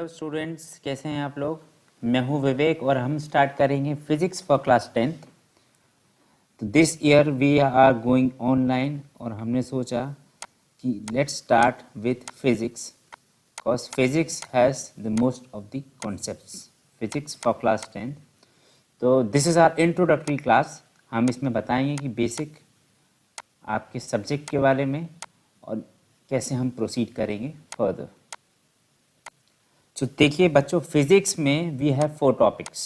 Hello students, कैसे हैं आप लोग। मैं हूं विवेक और हम स्टार्ट करेंगे फिजिक्स फॉर क्लास 10th। तो this year we are going online और हमने सोचा कि let's start with physics because physics has the most of the concepts. Physics for class 10th। तो this is our introductory class. हम इसमें बताएंगे कि बेसिक आपके सब्जेक्ट के बारे में और कैसे हम प्रोसीड करेंगे फर्दर। तो देखिए बच्चों, फिजिक्स में we have 4 topics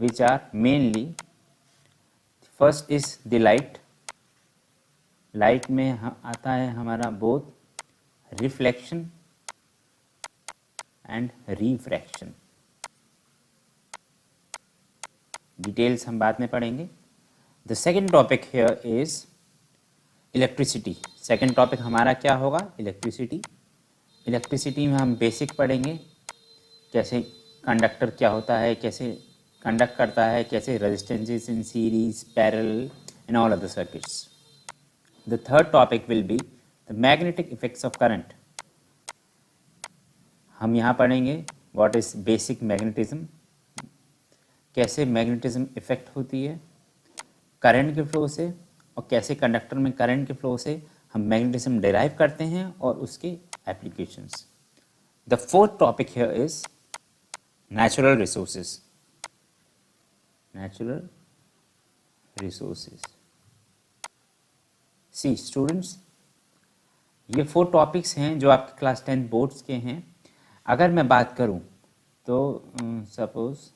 which are mainly, first is the light. Light में आता है हमारा बोथ रिफ्लेक्शन एंड रिफ्रैक्शन। डिटेल्स हम बाद में पढ़ेंगे। The second topic here is electricity. Second topic हमारा क्या होगा? इलेक्ट्रिसिटी। इलेक्ट्रिसिटी में हम बेसिक पढ़ेंगे, कैसे कंडक्टर क्या होता है, कैसे कंडक्ट करता है, कैसे resistances in series, parallel and all other circuits. The third topic will be the magnetic effects of current. हम यहाँ पढ़ेंगे what is basic magnetism, कैसे मैग्नेटिज्म इफेक्ट होती है करंट के फ्लो से, और कैसे कंडक्टर में करंट के फ्लो से हम मैग्नेटिज्म डिराइव करते हैं और उसके applications. The fourth topic here is natural resources. Natural resources. See students, ये 4 टॉपिक्स हैं जो आपके क्लास 10 बोर्ड्स के हैं। अगर मैं बात करूं तो सपोज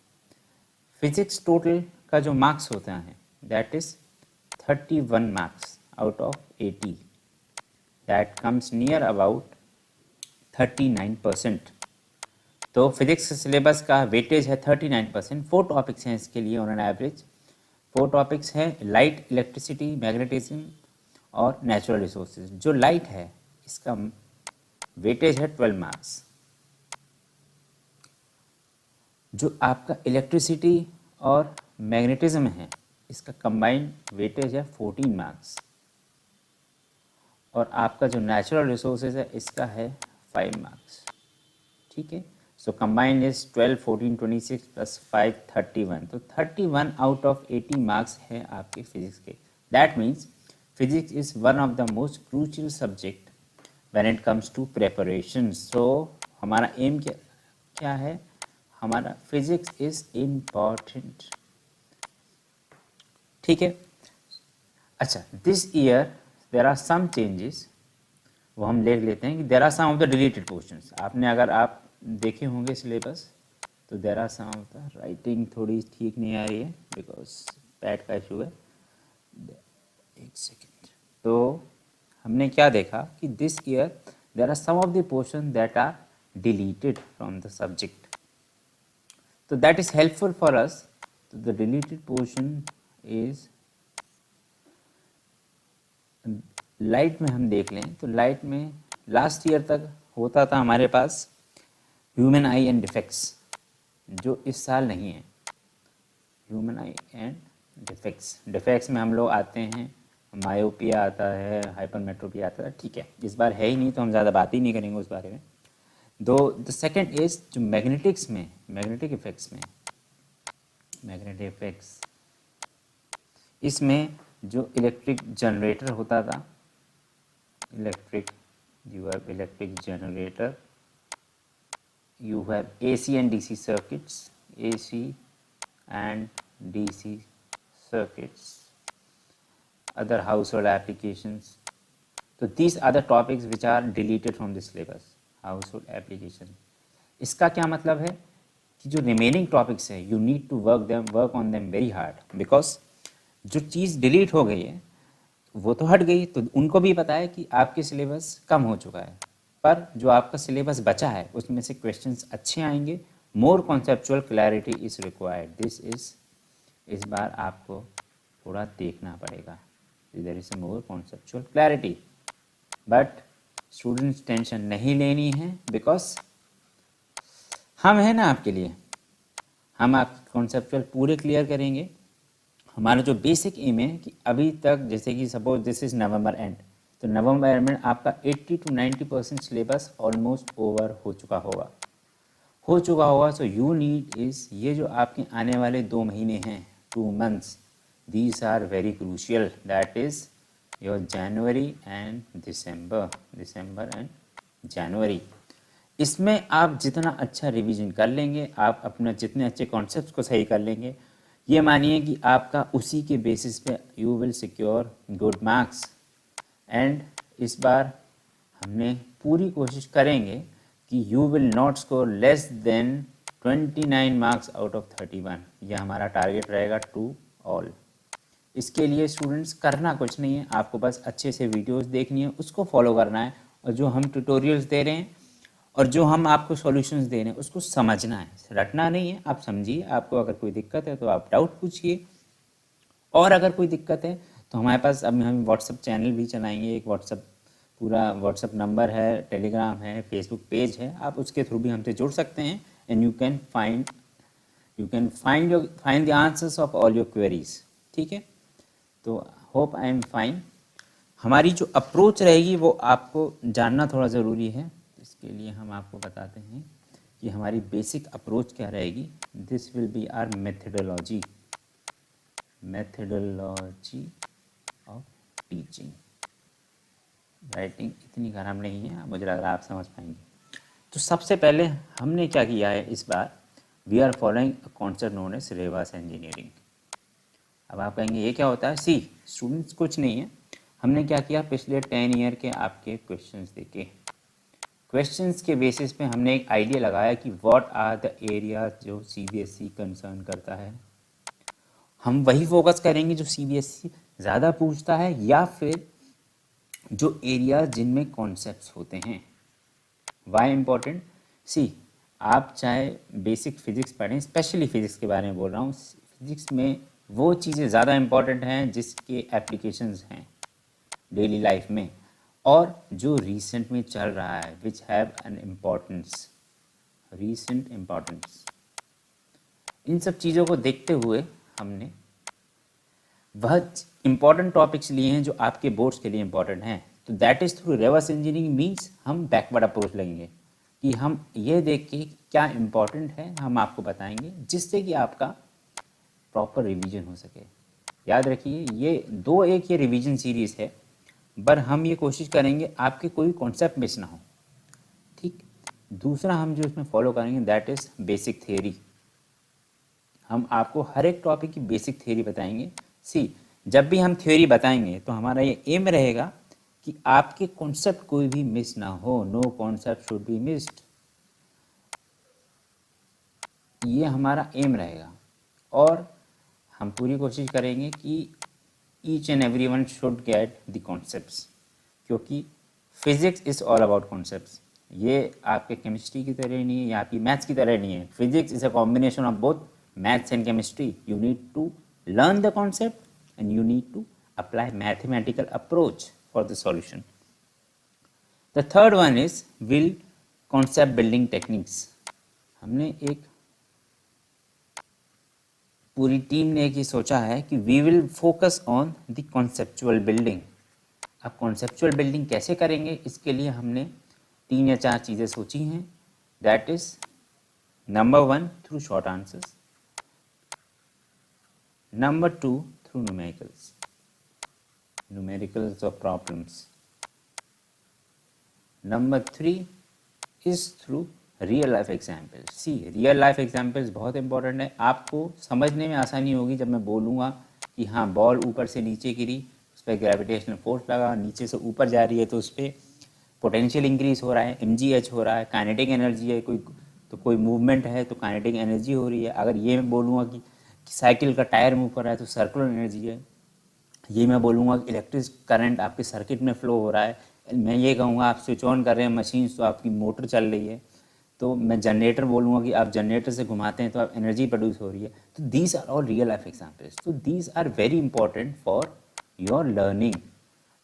फिजिक्स टोटल का जो मार्क्स होता है that is 31 marks out of 80। That comes near about 39%। तो फिजिक्स सिलेबस का वेटेज है 39%। 4 टॉपिक्स हैं इसके लिए ऑन एन एवरेज। 4 टॉपिक्स हैं लाइट, इलेक्ट्रिसिटी, मैग्नेटिज्म और नेचुरल रिसोर्सेज। जो लाइट है इसका वेटेज है 12 मार्क्स। जो आपका इलेक्ट्रिसिटी और मैग्नेटिज्म है इसका कंबाइंड वेटेज है 14 मार्क्स। और आपका जो नेचुरल रिसोर्सेज है इसका है 5 मार्क्स। ठीक है, सो कंबाइंड इज 12, 14, 26 प्लस 5, 31। तो 31 आउट ऑफ 80 मार्क्स है आपके फिजिक्स के। That means physics is one of the most crucial subject when it comes to preparation. So हमारा एम क्या है? हमारा फिजिक्स इज इम्पॉर्टेंट। ठीक है। अच्छा, this year there are some changes, वो हम देख लेते हैं कि there are some of the deleted portions. आपने अगर आप देखे होंगे सिलेबस तो there are some of the writing थोड़ी ठीक नहीं आ रही है बिकॉज पैड का इशू है। एक सेकेंड। तो हमने क्या देखा कि this year there are some of the portion that are deleted from the subject. तो that is helpful for us. तो the deleted portion is light में हम देख लें तो लाइट में लास्ट ईयर तक होता था हमारे पास ह्यूमन आई एंड डिफेक्ट्स, जो इस साल नहीं है। Human I and defects. Defects में हम लोग आते हैं, मायोपिया आता है, हाइपरमेट्रोपिया आता है। ठीक है, इस बार है ही नहीं तो हम ज़्यादा बात ही नहीं करेंगे उस बारे में। दो द सेकेंड इज जो मैग्नेटिक्स में, मैग्नेटिक इफेक्ट्स में, मैग्नेटिक इफेक्ट्स इसमें जो इलेक्ट्रिक जनरेटर होता था, electric, you have electric generator, you have AC and DC circuits, AC and DC circuits, other household applications. So these are the topics which are deleted from the syllabus. Household application, इसका क्या मतलब है कि जो remaining topics है you need to work on them very hard because जो चीज़ delete हो गई है वो तो हट गई, तो उनको भी पता है कि आपके सिलेबस कम हो चुका है, पर जो आपका सिलेबस बचा है उसमें से क्वेश्चंस अच्छे आएंगे। More conceptual clarity is required. This is, इस बार आपको थोड़ा देखना पड़ेगा। There is more conceptual clarity, but students tension नहीं लेनी है बिकॉज हम हैं ना आपके लिए। हम आपके कॉन्सेप्चुअल पूरे क्लियर करेंगे। हमारा जो बेसिक एम है कि अभी तक जैसे कि suppose this is November and, तो नवंबर में आपका 80 to 90% सिलेबस ऑलमोस्ट ओवर हो चुका होगा। सो यू नीड इज़, ये जो आपके आने वाले 2 महीने हैं, 2 months, these are very crucial, that is your January and December and January। इसमें आप जितना अच्छा रिवीजन कर लेंगे, आप अपना जितने अच्छे कॉन्सेप्ट्स को सही कर लेंगे, ये मानिए कि आपका उसी के बेसिस पे you will secure good marks. And इस बार हमने पूरी कोशिश करेंगे कि you will not score less than 29 marks out of 31। यह हमारा टारगेट रहेगा टू ऑल। इसके लिए स्टूडेंट्स करना कुछ नहीं है, आपको बस अच्छे से वीडियोस देखनी है, उसको फॉलो करना है, और जो हम ट्यूटोरियल्स दे रहे हैं और जो हम आपको सॉल्यूशंस दे रहे हैं उसको समझना है, रटना नहीं है। आप समझिए, आपको अगर कोई दिक्कत है तो आप डाउट पूछिए, और अगर कोई दिक्कत है तो हमारे पास अब हम व्हाट्सअप चैनल भी चलाएंगे, एक व्हाट्सअप पूरा व्हाट्सअप नंबर है, टेलीग्राम है, फेसबुक पेज है, आप उसके थ्रू भी हमसे जुड़ सकते हैं। And you can find the answers of all your queries. ठीक है, तो होप आई एम फाइन। हमारी जो अप्रोच रहेगी वो आपको जानना थोड़ा ज़रूरी है, इसके लिए हम आपको बताते हैं कि हमारी बेसिक अप्रोच क्या रहेगी। This will be our methodology of teaching. Writing इतनी खराब नहीं है, मुझे लग रहा है आप समझ पाएंगे। तो सबसे पहले हमने क्या किया है इस बार, we are following a concept known as reverse engineering. अब आप कहेंगे ये क्या होता है? सी स्टूडेंट्स, कुछ नहीं है, हमने क्या किया, पिछले 10 ईयर के आपके क्वेश्चंस देखे, क्वेश्चंस के बेसिस पे हमने एक आइडिया लगाया कि व्हाट आर द एरियाज जो सीबीएसई कंसर्न करता है। हम वही फोकस करेंगे जो सीबीएसई ज़्यादा पूछता है, या फिर जो एरियाज जिनमें कॉन्सेप्ट्स होते हैं। Y important? सी आप चाहे बेसिक फिजिक्स पढ़ें, स्पेशली फिजिक्स के बारे में बोल रहा हूँ, फिजिक्स में वो चीज़ें ज़्यादा इम्पॉर्टेंट हैं जिसके एप्लीकेशंस हैं डेली लाइफ में, और जो रिसेंट में चल रहा है, which have an importance, recent importance. इन सब चीज़ों को देखते हुए हमने वह इम्पॉर्टेंट टॉपिक्स लिए हैं जो आपके बोर्ड्स के लिए इम्पॉर्टेंट हैं। तो that is through reverse engineering means हम बैकवर्ड अप्रोच लगेंगे कि हम ये देख के क्या इम्पॉर्टेंट है हम आपको बताएंगे, जिससे कि आपका प्रॉपर रिवीजन हो सके। याद रखिए, ये ये रिवीजन सीरीज़ है, पर हम ये कोशिश करेंगे आपके कोई कॉन्सेप्ट मिस ना हो। ठीक, दूसरा हम जो इसमें फॉलो करेंगे दैट इज़ बेसिक थियरी। हम आपको हर एक टॉपिक की बेसिक थियरी बताएंगे। सी जब भी हम थ्योरी बताएंगे तो हमारा ये एम रहेगा कि आपके कॉन्सेप्ट कोई भी मिस ना हो, no concept should be missed, ये हमारा एम रहेगा। और हम पूरी कोशिश करेंगे कि each and every one should get the concepts, क्योंकि physics is all about concepts. ये आपके केमिस्ट्री की तरह नहीं है या आपकी मैथ्स की तरह नहीं है। Physics is a combination of both maths and chemistry. You need to learn the concept and you need to apply mathematical approach for the solution. The third one is will concept building techniques. हमने एक पूरी team ने एक ही सोचा है कि we will focus on the conceptual building. अब conceptual building कैसे करेंगे, इसके लिए हमने 3 या 4 चीज़ें सोची हैं। That is number 1 through short answers, number 2 through numericals or problems, number 3 is through real life examples. See real life examples बहुत इंपॉर्टेंट है, आपको समझने में आसानी होगी जब मैं बोलूँगा कि हाँ बॉल ऊपर से नीचे गिरी, उस पर ग्रेविटेशनल फोर्स लगा, नीचे से ऊपर जा रही है तो उस पर पोटेंशियल इंक्रीज हो रहा है, mgh हो रहा है, काइनेटिक एनर्जी है, कोई मूवमेंट है तो काइनेटिक एनर्जी हो रही है। अगर ये मैं बोलूँगा कि साइकिल का टायर मूव कर रहा है तो सर्कुलर एनर्जी है। ये मैं बोलूँगा कि इलेक्ट्रिक करंट आपके सर्किट में फ्लो हो रहा है। मैं ये कहूँगा आप स्विच ऑन कर रहे हैं मशीन तो आपकी मोटर चल रही है। तो मैं जनरेटर बोलूँगा कि आप जनरेटर से घुमाते हैं तो आप एनर्जी प्रोड्यूस हो रही है। तो these are all real life examples. तो these are very important for your learning.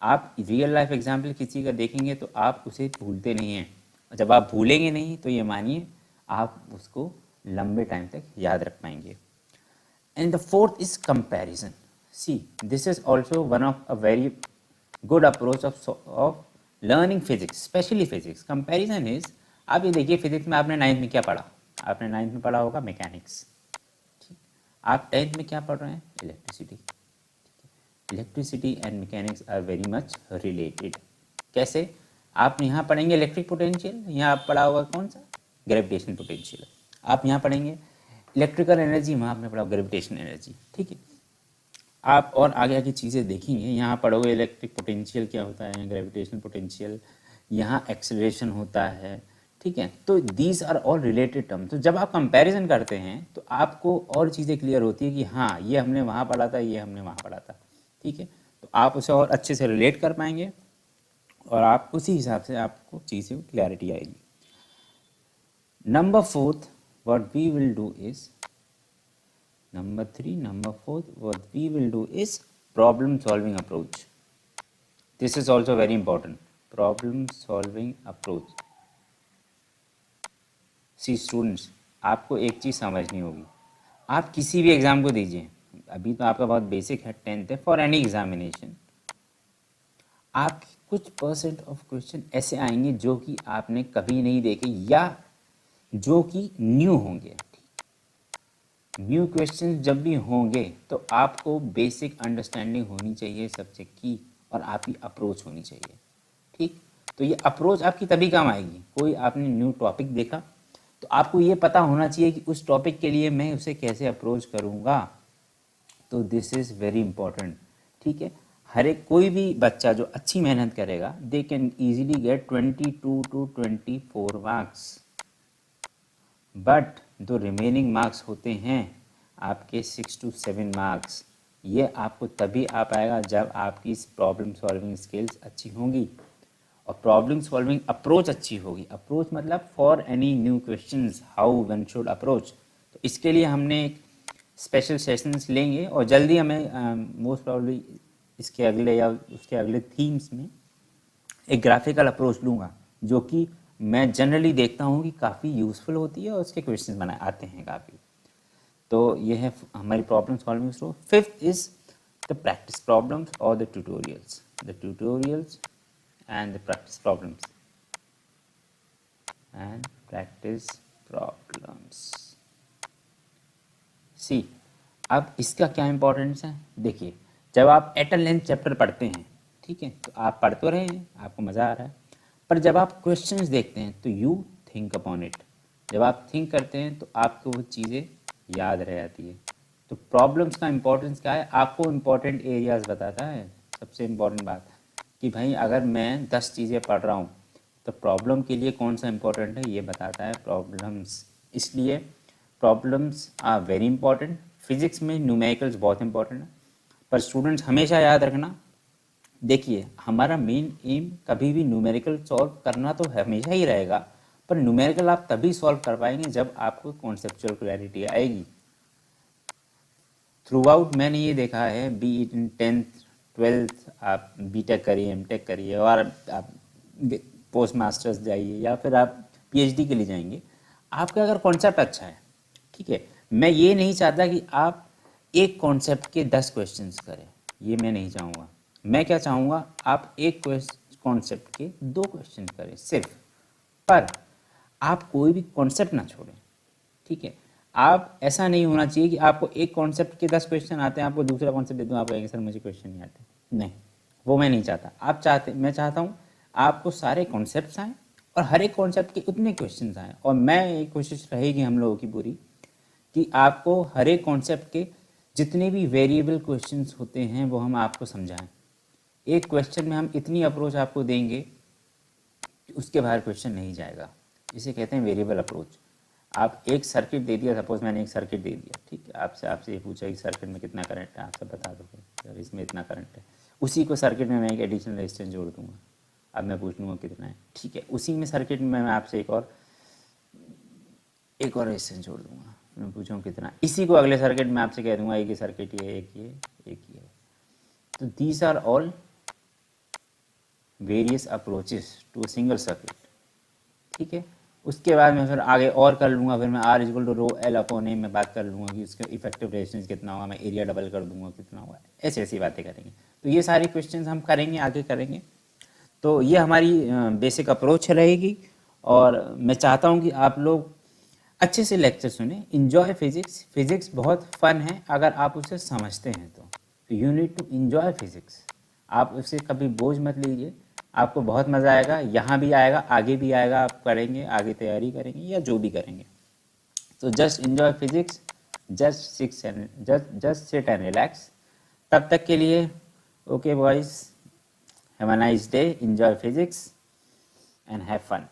आप रियल लाइफ एग्जाम्पल किसी का देखेंगे तो आप उसे भूलते नहीं हैं, और जब आप भूलेंगे नहीं तो ये मानिए आप उसको लंबे टाइम तक याद रख पाएंगे। And the fourth is comparison. See this is also one of a very good approach of learning physics, specially physics. Comparison is, आप ये देखिए फिजिक्स में आपने 9th में क्या पढ़ा, आपने 9th में पढ़ा होगा मैकेनिक्स, आप 10th में क्या पढ़ रहे हैं, electricity. Electricity and mechanics are very much related. कैसे, आप यहाँ पढ़ेंगे इलेक्ट्रिक पोटेंशियल, यहाँ आप पढ़ा होगा कौन सा, ग्रेविटेशन पोटेंशियल। आप यहाँ पढ़ेंगे इलेक्ट्रिकल एनर्जी, वहाँ आपने पढ़ा ग्रेविटेशन एनर्जी, ठीक है। आप और आगे आगे चीज़ें देखेंगे, यहाँ पढ़ोगे इलेक्ट्रिक पोटेंशियल क्या होता है, ग्रेविटेशनल पोटेंशियल, यहाँ एक्सेलरेशन होता है, ठीक है। तो these are all related term. तो जब आप कंपैरिजन करते हैं तो आपको और चीज़ें क्लियर होती है कि हाँ ये हमने वहाँ पढ़ा था, ये हमने वहाँ पढ़ा था, ठीक है। तो आप उसे और अच्छे से रिलेट कर पाएंगे और आप उसी हिसाब से आपको चीज़ें क्लैरिटी आएगी। Number fourth what we will do is, number 3, number 4, what we will do is problem solving approach. This is also very important, problem solving approach. See students, आपको एक चीज़ समझनी होगी, आप किसी भी एग्ज़ाम को दीजिए, अभी तो आपका बहुत बेसिक है, 10th है, फॉर एनी एग्जामिनेशन आप कुछ परसेंट ऑफ क्वेश्चन ऐसे आएंगे जो कि आपने कभी नहीं देखे या जो कि न्यू होंगे। न्यू क्वेश्चन जब भी होंगे तो आपको बेसिक अंडरस्टैंडिंग होनी चाहिए सब्जेक्ट की और आपकी अप्रोच होनी चाहिए, ठीक। तो ये अप्रोच आपकी तभी काम आएगी, कोई आपने न्यू टॉपिक देखा तो आपको ये पता होना चाहिए कि उस टॉपिक के लिए मैं उसे कैसे अप्रोच करूँगा। तो दिस इज़ वेरी इंपॉर्टेंट, ठीक है। हर एक कोई भी बच्चा जो अच्छी मेहनत करेगा they can easily get 22 to 24 marks, but जो रिमेनिंग मार्क्स होते हैं आपके 6 to 7 मार्क्स, ये आपको तभी आ पाएगा जब आपकी प्रॉब्लम सॉल्विंग स्किल्स अच्छी होंगी और प्रॉब्लम सॉल्विंग अप्रोच अच्छी होगी। अप्रोच मतलब for any new questions how one should approach. तो इसके लिए हमने एक स्पेशल सेशंस लेंगे और जल्दी हमें मोस्ट प्रॉब्ली इसके अगले या उसके अगले थीम्स में एक ग्राफिकल अप्रोच लूँगा जो कि मैं जनरली देखता हूँ कि काफ़ी यूज़फुल होती है और उसके क्वेश्चन बनाए आते हैं काफ़ी। तो ये है हमारी problem solving slow. Fifth is the practice problems और the tutorials and the practice problems and practice problems। See, अब इसका क्या इंपॉर्टेंस है, देखिए जब आप एट अ लेंथ चैप्टर पढ़ते हैं, ठीक है, तो आप पढ़ तो रहे हैं, आपको मज़ा आ रहा है, पर जब आप क्वेश्चंस देखते हैं तो यू थिंक अपॉन इट। जब आप थिंक करते हैं तो आपको वो चीज़ें याद रह जाती है। तो प्रॉब्लम्स का इंपॉर्टेंस क्या है, आपको इंपॉर्टेंट एरियाज बताता है। सबसे इम्पॉर्टेंट बात कि भाई अगर मैं 10 चीज़ें पढ़ रहा हूँ तो प्रॉब्लम के लिए कौन सा इंपॉर्टेंट है ये बताता है प्रॉब्लम्स। इसलिए problems are very important. Physics में न्यूमेरिकल्स बहुत इंपॉर्टेंट है, पर स्टूडेंट्स हमेशा याद रखना, देखिए हमारा मेन एम कभी भी न्यूमेरिकल सॉल्व करना तो हमेशा ही रहेगा, पर न्यूमेरिकल आप तभी सॉल्व कर पाएंगे जब आपको कॉन्सेप्चुअल क्लैरिटी आएगी। थ्रू आउट मैंने ये देखा है, B it in 10th 12th आप बीटेक करिए, एमटेक करिए और आप पोस्ट मास्टर्स जाइए या फिर आप पीएचडी के लिए जाएंगे, आपका अगर कॉन्सेप्ट अच्छा है, ठीक है, मैं ये नहीं चाहता कि आप एक कॉन्सेप्ट के 10 क्वेश्चंस करें, ये मैं नहीं चाहूँगा। मैं क्या चाहूँगा, आप एक कॉन्सेप्ट के 2 क्वेश्चन करें सिर्फ, पर आप कोई भी कॉन्सेप्ट ना छोड़ें, ठीक है। आप ऐसा नहीं होना चाहिए कि आपको एक कॉन्सेप्ट के 10 क्वेश्चन आते हैं, आपको दूसरा कॉन्सेप्ट दे दूँ, आप कहेंगे सर मुझे क्वेश्चन नहीं आते। नहीं, वो मैं नहीं चाहता। मैं चाहता हूँ आपको सारे कॉन्सेप्ट आएँ और हर एक कॉन्सेप्ट के उतने क्वेश्चन आएँ, और मैं एक कोशिश रहेगी हम लोगों की पूरी कि आपको हर एक कॉन्सेप्ट के जितने भी वेरिएबल क्वेश्चंस होते हैं वो हम आपको समझाएं। एक क्वेश्चन में हम इतनी अप्रोच आपको देंगे कि उसके बाहर क्वेश्चन नहीं जाएगा, इसे कहते हैं वेरिएबल अप्रोच। आप एक सर्किट दे दिया, सपोज मैंने एक सर्किट दे दिया, ठीक है, आपसे ये पूछा कि सर्किट में कितना करंट है, आपसे बता दो सर इसमें इतना करंट है, उसी को सर्किट में मैं एक एडिशनल रेजिस्टेंस जोड़ दूंगा, अब मैं पूछ लूँगा कितना है, ठीक है, उसी में सर्किट में मैं आपसे एक और रेजिस्टेंस जोड़ दूंगा, मैं पूछूँ कितना, इसी को अगले सर्किट में आपसे कह दूंगा एक ही सर्किट ये, एक ये। तो these are all various approaches to a single circuit, ठीक है। उसके बाद मैं फिर आगे और कर लूँगा, फिर मैं R equal to rho L upon A में बात कर लूँगा कि उसका इफेक्टिव रेजिस्टेंस कितना होगा, मैं एरिया डबल कर दूंगा कितना होगा, ऐसी ऐसी बातें करेंगे। तो ये सारी क्वेश्चंस हम करेंगे, आगे करेंगे। तो ये हमारी बेसिक अप्रोच रहेगी, और मैं चाहता हूँ कि आप लोग अच्छे से लेक्चर सुने, इन्जॉय फिजिक्स। फिजिक्स बहुत फन है अगर आप उसे समझते हैं तो you need to enjoy physics. आप उसे कभी बोझ मत लीजिए, आपको बहुत मज़ा आएगा, यहाँ भी आएगा, आगे भी आएगा, आप करेंगे, आगे तैयारी करेंगे या जो भी करेंगे। तो just enjoy physics, just sit and relax. तब तक के लिए okay boys, have a nice day, enjoy physics and have fun.